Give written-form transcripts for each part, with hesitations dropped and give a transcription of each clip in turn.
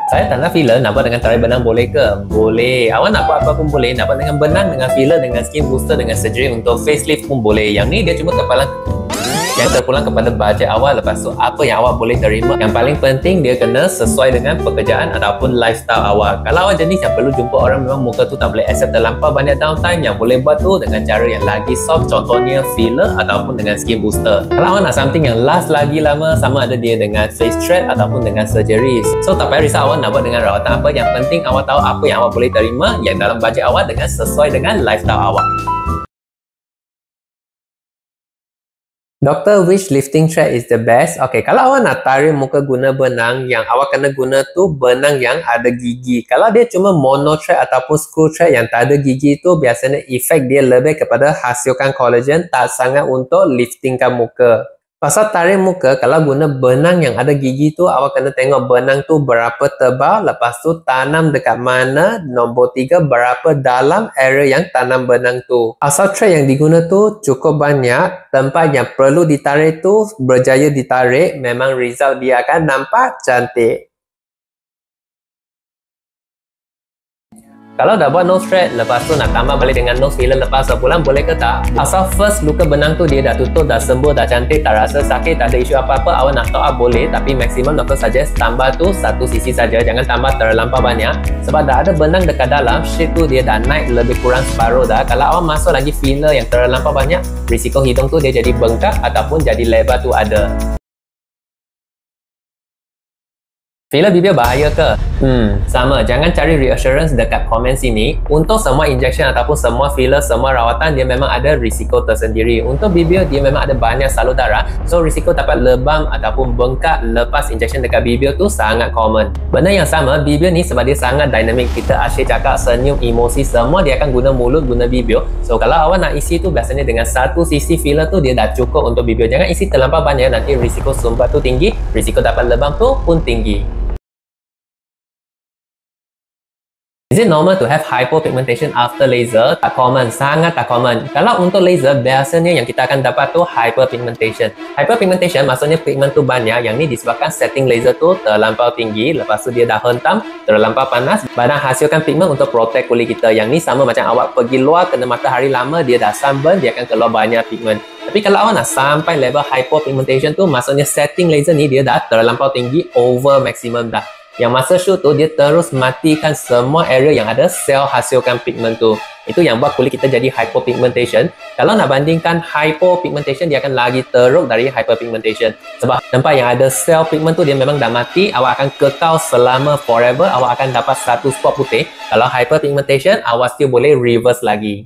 Saya tak nak filler, nak buat dengan tarik benang boleh ke? Boleh. Awak nak buat apa pun boleh. Nak buat dengan benang, dengan filler, dengan skin booster, dengan surgery untuk facelift pun boleh. Yang ni dia cuma terpulang kepada bajet awak. Lepas tu apa yang awak boleh terima. Yang paling penting dia kena sesuai dengan pekerjaan ataupun lifestyle awak. Kalau awak jenis yang perlu jumpa orang, memang muka tu tak boleh accept terlampau banyak downtime, yang boleh buat tu dengan cara yang lagi soft, contohnya filler ataupun dengan skin booster. Kalau awak nak something yang last lagi lama, sama ada dia dengan face thread ataupun dengan surgery. So tak payah risau awak nak buat dengan rawatan apa. Yang penting awak tahu apa yang awak boleh terima yang dalam bajet awak dengan sesuai dengan lifestyle awak. Doktor, which lifting thread is the best? Okay, kalau awak nak tarik muka guna benang, yang awak kena guna tu benang yang ada gigi. Kalau dia cuma mono thread ataupun screw thread yang tak ada gigi tu, biasanya efek dia lebih kepada hasilkan collagen, tak sangat untuk liftingkan muka. Pasal tarik muka, kalau guna benang yang ada gigi tu, awak kena tengok benang tu berapa tebal, lepas tu tanam dekat mana, nombor 3 berapa dalam area yang tanam benang tu. Asal thread yang diguna tu cukup banyak, tempat yang perlu ditarik tu berjaya ditarik, memang result dia akan nampak cantik. Kalau dah buat nose thread, lepas tu nak tambah balik dengan nose filler lepas sebulan, boleh ke tak? Asal first luka benang tu dia dah tutup, dah sembuh, dah cantik, tak rasa sakit, tak ada isu apa-apa, awak nak top up boleh. Tapi maksimum doktor suggest tambah tu 1 cc saja, jangan tambah terlampau banyak. Sebab dah ada benang dekat dalam, sheet tu dia dah naik lebih kurang separuh dah. Kalau awak masuk lagi filler yang terlampau banyak, risiko hidung tu dia jadi bengkak ataupun jadi lebar tu ada. Filler bibir bahaya ke? Sama. Jangan cari reassurance dekat komen sini. Untuk semua injection ataupun semua filler, semua rawatan, dia memang ada risiko tersendiri. Untuk bibir, dia memang ada banyak salur darah. So, risiko dapat lebam ataupun bengkak lepas injection dekat bibir tu sangat common. Benda yang sama, bibir ni sebab dia sangat dynamic. Kita asyik cakap, senyum, emosi, semua dia akan guna mulut, guna bibir. So, kalau awak nak isi tu, biasanya dengan 1 cc filler tu, dia dah cukup untuk bibir. Jangan isi terlampau banyak, nanti risiko sumbat tu tinggi, risiko dapat lebam tu pun tinggi. Is it normal to have hypopigmentation after laser? Tak common, sangat tak common. Kalau untuk laser, biasanya yang kita akan dapat tu hyperpigmentation. Hyperpigmentation maksudnya pigment tu banyak, yang ni disebabkan setting laser tu terlampau tinggi, lepas tu dia dah hentam, terlampau panas, badan hasilkan pigment untuk protect kulit kita. Yang ni sama macam awak pergi luar, kena matahari lama, dia dah sunburn, dia akan keluar banyak pigment. Tapi kalau awak nak sampai level hypopigmentation tu, maksudnya setting laser ni dia dah terlampau tinggi, over maximum dah. Yang masa shoot tu, dia terus matikan semua area yang ada sel hasilkan pigment tu. Itu yang buat kulit kita jadi hypopigmentation. Kalau nak bandingkan hypopigmentation, dia akan lagi teruk dari hyperpigmentation. Sebab tempat yang ada sel pigment tu, dia memang dah mati. Awak akan kekal selama forever. Awak akan dapat satu spot putih. Kalau hyperpigmentation, awak still boleh reverse lagi.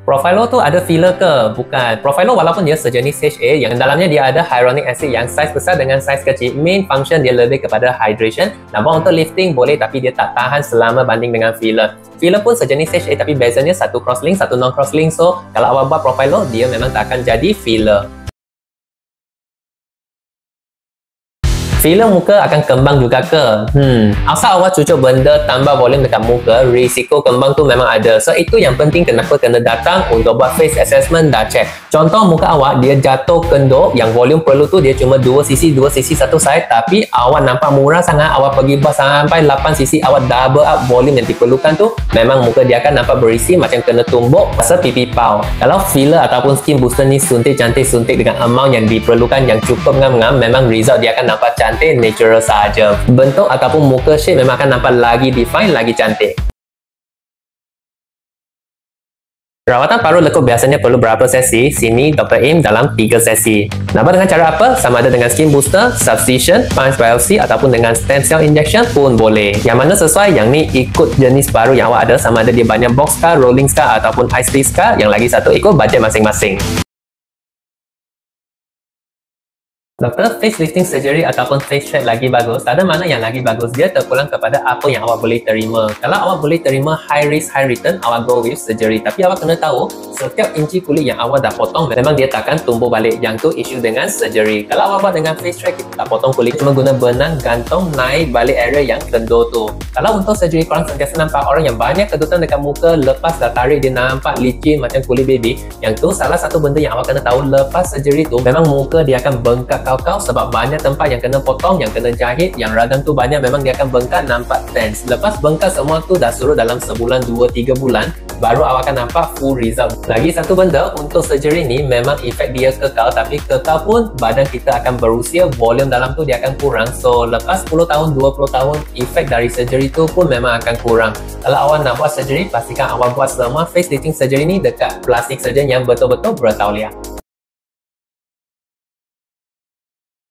Profilo tu ada filler ke? Bukan. Profilo walaupun dia sejenis HA yang dalamnya dia ada hyaluronic acid yang saiz besar dengan saiz kecil, main function dia lebih kepada hydration. Nak buat untuk lifting boleh, tapi dia tak tahan selama banding dengan filler. Filler pun sejenis HA tapi bezanya satu crosslink, satu non crosslink. So kalau awak buat profilo, dia memang tak akan jadi filler. Filler muka akan kembang juga ke? Asal awak cucuk benda tambah volume dekat muka, risiko kembang tu memang ada. So itu yang penting kenapa kena datang untuk buat face assessment, dah check. Contoh muka awak dia jatuh kenduk, yang volume perlu tu dia cuma 2 cc, 2 cc satu side, tapi awak nampak murah sangat, awak pergi buat sampai 8 cc, awak double up volume yang diperlukan tu, memang muka dia akan nampak berisi macam kena tumbuk pasal pipi pau. Kalau filler ataupun skin booster ni suntik cantik, suntik dengan amount yang diperlukan yang cukup ngam-ngam, memang result dia akan nampak cantik, natural sahaja. Bentuk ataupun muka shape memang akan nampak lagi define, lagi cantik. Rawatan paruh lekuk biasanya perlu berapa sesi? Sini Dr. Im dalam 3 sesi. Nak buat dengan cara apa? Sama ada dengan skin booster, substitution, punch biopsy ataupun dengan stem cell injection pun boleh. Yang mana sesuai, yang ni ikut jenis paruh yang awak ada, sama ada dia banyak box scar, rolling scar ataupun ice pick scar. Yang lagi satu ikut bajet masing-masing. Doktor, facelifting surgery ataupun face thread lagi bagus, tak ada mana yang lagi bagus. Dia terpulang kepada apa yang awak boleh terima. Kalau awak boleh terima high risk, high return, awak go with surgery. Tapi awak kena tahu, setiap inci kulit yang awak dah potong, memang dia takkan tumbuh balik. Yang tu isu dengan surgery. Kalau awak buat dengan face thread, kita tak potong kulit, cuma guna benang gantung naik balik area yang kendur tu. Kalau untuk surgery, korang sentiasa nampak orang yang banyak kedutan dekat muka, lepas dah tarik dia nampak licin macam kulit baby. Yang tu salah satu benda yang awak kena tahu, lepas surgery tu, memang muka dia akan bengkak kau-kau sebab banyak tempat yang kena potong, yang kena jahit, yang radang tu banyak, memang dia akan bengkak, nampak tense. Lepas bengkak semua tu dah suruh dalam sebulan, 2-3 bulan, baru awak akan nampak full result. Lagi satu benda, untuk surgery ni memang efek dia kekal, tapi kekal pun badan kita akan berusia, volume dalam tu dia akan kurang. So lepas 10 tahun, 20 tahun, efek dari surgery tu pun memang akan kurang. Kalau awak nak buat surgery, pastikan awak buat semua facelifting surgery ni dekat plastik surgeon yang betul-betul bertauliah.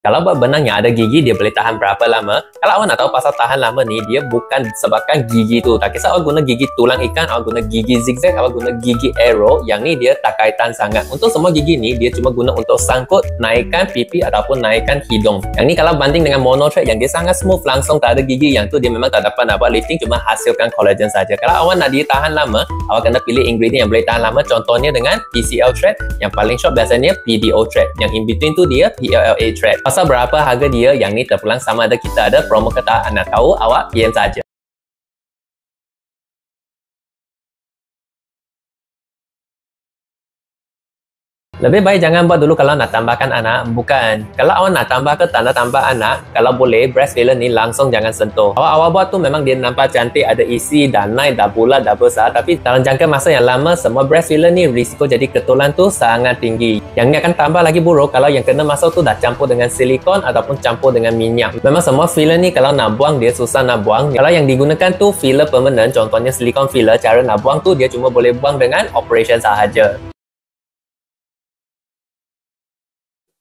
Kalau buat benang yang ada gigi, dia boleh tahan berapa lama? Kalau awak nak tahu pasal tahan lama ni, dia bukan sebabkan gigi tu. Tak kisah awak guna gigi tulang ikan, awak guna gigi zigzag, awak guna gigi arrow, yang ni dia tak kaitan sangat. Untuk semua gigi ni, dia cuma guna untuk sangkut, naikkan pipi ataupun naikkan hidung. Yang ni kalau banding dengan mono thread yang dia sangat smooth, langsung tak ada gigi, yang tu dia memang tak dapat nak buat lifting, cuma hasilkan collagen saja. Kalau awak nak dia tahan lama, awak kena pilih ingredient yang boleh tahan lama. Contohnya dengan PCL thread, yang paling short biasanya PDO thread. Yang in between tu dia PLLA thread. Pasal berapa harga dia, yang ni terpulang sama ada kita ada promo ke tak, anda tahu awak PM saja. Lebih baik jangan buat dulu kalau nak tambahkan anak. Bukan. Kalau awak nak tambah ke tak nak tambah anak, kalau boleh breast filler ni langsung jangan sentuh. Awak buat tu memang dia nampak cantik, ada isi, dah naik, dah bulat, dah besar. Tapi dalam jangka masa yang lama, semua breast filler ni risiko jadi ketulan tu sangat tinggi. Yang ni akan tambah lagi buruk kalau yang kena masuk tu dah campur dengan silikon ataupun campur dengan minyak. Memang semua filler ni kalau nak buang dia susah nak buang. Kalau yang digunakan tu filler permanent, contohnya silikon filler, cara nak buang tu dia cuma boleh buang dengan operation sahaja.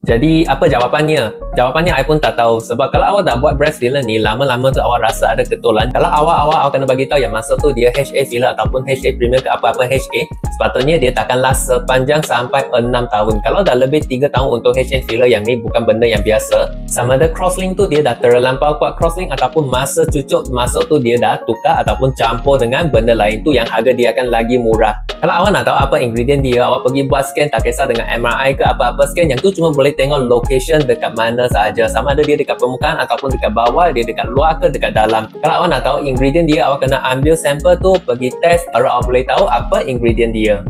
Jadi apa jawapannya? Jawapannya I pun tak tahu, sebab kalau awak dah buat breast filler ni, lama-lama tu awak rasa ada ketulan. Kalau awak kena bagi tahu yang masuk tu dia HA filler ataupun HA premium ke apa-apa HA, sepatutnya dia takkan last sepanjang sampai 6 tahun. Kalau dah lebih 3 tahun untuk HA filler, yang ni bukan benda yang biasa. Sama ada crosslink tu dia dah terlampau kuat crosslink, ataupun masa cucuk masuk tu dia dah tukar ataupun campur dengan benda lain, tu yang harga dia akan lagi murah. Kalau awak nak tahu apa ingredient dia, awak pergi buat scan, tak kisah dengan MRI ke apa-apa scan, yang tu cuma boleh tengok location dekat mana sahaja, sama ada dia dekat permukaan ataupun dekat bawah, dia dekat luar ke dekat dalam. Kalau awak nak tahu ingredient dia, awak kena ambil sampel tu, pergi test, baru awak boleh tahu apa ingredient dia.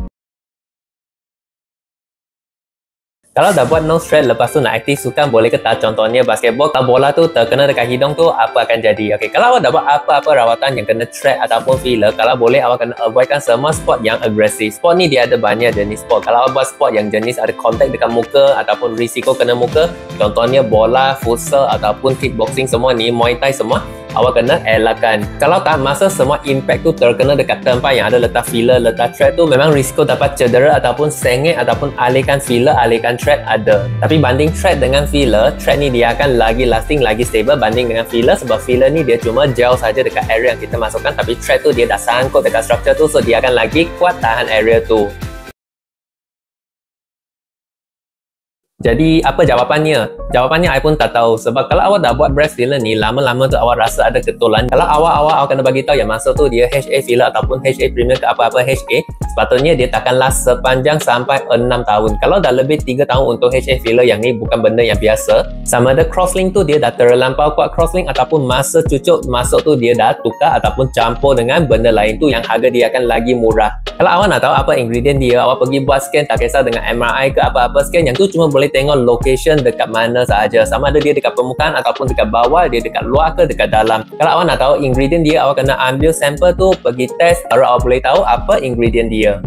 Kalau dah buat nose thread, lepas tu nak aktif sukan, boleh ke tak? Contohnya basketball, kalau bola tu terkena dekat hidung tu, apa akan jadi? Okay, kalau awak dah buat apa-apa rawatan yang kena thread ataupun filler, kalau boleh awak kena avoidkan semua sport yang agresif. Sport ni dia ada banyak jenis sport. Kalau awak buat sport yang jenis ada kontak dekat muka ataupun risiko kena muka, contohnya bola, futsal ataupun kickboxing, semua ni, muay thai semua, awak kena elakkan. Kalau tak, masa semua impact tu terkena dekat tempat yang ada letak filler, letak thread tu, memang risiko dapat cedera ataupun sengit ataupun alihkan filler, alihkan thread ada. Tapi banding thread dengan filler, thread ni dia akan lagi lasting, lagi stable banding dengan filler, sebab filler ni dia cuma gel saja dekat area yang kita masukkan, tapi thread tu dia dah sangkut dekat structure tu, so dia akan lagi kuat tahan area tu. Jadi apa jawapannya? Jawapannya I pun tak tahu, sebab kalau awak dah buat breast filler ni, lama-lama tu awak rasa ada ketulan. Kalau awak kena bagi tahu yang masuk tu dia HA filler ataupun HA premium ke apa-apa HA, sepatutnya dia takkan last sepanjang sampai 6 tahun. Kalau dah lebih 3 tahun untuk HA filler, yang ni bukan benda yang biasa. Sama ada crosslink tu dia dah terlampau kuat crosslink, ataupun masa cucuk masuk tu dia dah tukar ataupun campur dengan benda lain, tu yang harga dia akan lagi murah. Kalau awak nak tahu apa ingredient dia, awak pergi buat scan, tak kisah dengan MRI ke apa-apa scan, yang tu cuma boleh tengok location dekat mana sahaja, sama ada dia dekat permukaan ataupun dekat bawah, dia dekat luar ke dekat dalam. Kalau awak nak tahu ingredient dia, awak kena ambil sampel tu, pergi test, baru awak boleh tahu apa ingredient dia.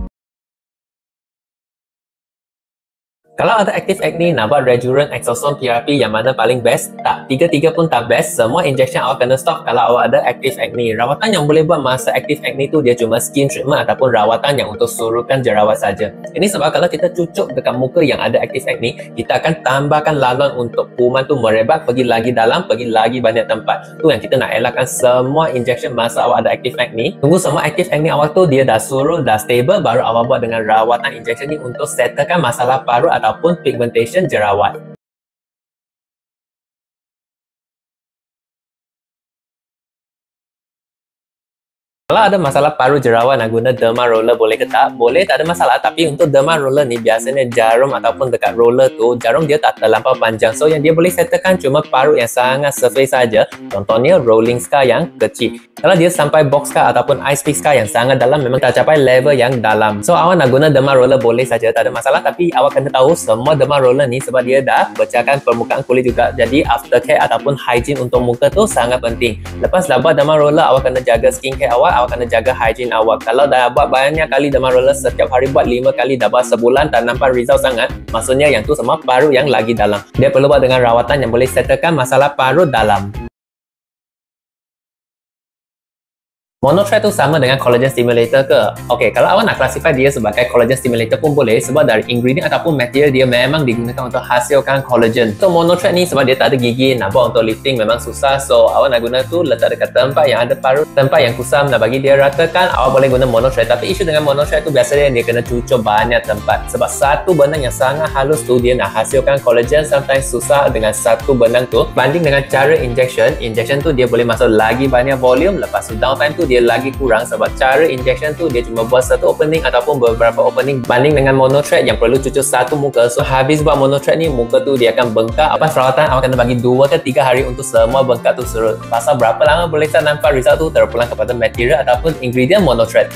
Kalau ada active acne, nak buat Rejuven Exosome PRP, yang mana paling best? Tak, tiga-tiga pun tak best. Semua injection awak kena stop kalau awak ada active acne. Rawatan yang boleh buat masa active acne tu dia cuma skin treatment ataupun rawatan yang untuk suruhkan jerawat saja. Ini sebab kalau kita cucuk dekat muka yang ada active acne, kita akan tambahkan laluan untuk kuman tu merebak, pergi lagi dalam, pergi lagi banyak tempat. Tu yang kita nak elakkan semua injection masa awak ada active acne. Tunggu semua active acne awak tu dia dah surut, dah stable, baru awak buat dengan rawatan injection ni untuk settlekan masalah parut ataupun pigmentation jerawat. Kalau ada masalah paru jerawat nak guna derma roller boleh ke tak? Boleh, tak ada masalah. Tapi untuk derma roller ni biasanya jarum ataupun dekat roller tu, jarum dia tak terlampau panjang. So yang dia boleh settlekan cuma paru yang sangat surface saja. Contohnya rolling scar yang kecil. Kalau dia sampai box scar ataupun ice pick scar yang sangat dalam, memang tak capai level yang dalam. So awak nak guna derma roller boleh saja, tak ada masalah. Tapi awak kena tahu semua derma roller ni sebab dia dah pecahkan permukaan kulit juga. Jadi aftercare ataupun hygiene untuk muka tu sangat penting. Lepas dah buat derma roller, awak kena jaga skincare awak kena jaga hygiene awak. Kalau dah buat banyak kali derma roller, setiap hari buat 5 kali, dah buat sebulan tak nampak result sangat, maksudnya yang tu semua paru yang lagi dalam. Dia perlu buat dengan rawatan yang boleh settlekan masalah paru dalam. Monothread tu sama dengan collagen stimulator ke? Okey, kalau awak nak classify dia sebagai collagen stimulator pun boleh sebab dari ingredient ataupun material dia memang digunakan untuk hasilkan collagen. So monothread ni sebab dia tak ada gigi, nak buat untuk lifting memang susah. So awak nak guna tu letak dekat tempat yang ada paru, tempat yang kusam, nak bagi dia ratakan, awak boleh guna monothread. Tapi isu dengan monothread tu biasanya dia kena cucuk banyak tempat sebab satu benang yang sangat halus tu dia nak hasilkan collagen sometimes susah dengan satu benang tu. Banding dengan cara injection tu dia boleh masuk lagi banyak volume, lepas tu downtime tu dia lagi kurang sebab cara injection tu dia cuma buat satu opening ataupun beberapa opening, banding dengan monothread yang perlu cucuk satu muka. So habis buat monothread ni, muka tu dia akan bengkak. Lepas perawatan awak kena bagi 2 ke 3 hari untuk semua bengkak tu surut. Pasal berapa lama boleh tak nampak result tu terpulang kepada material ataupun ingredient monothread tu.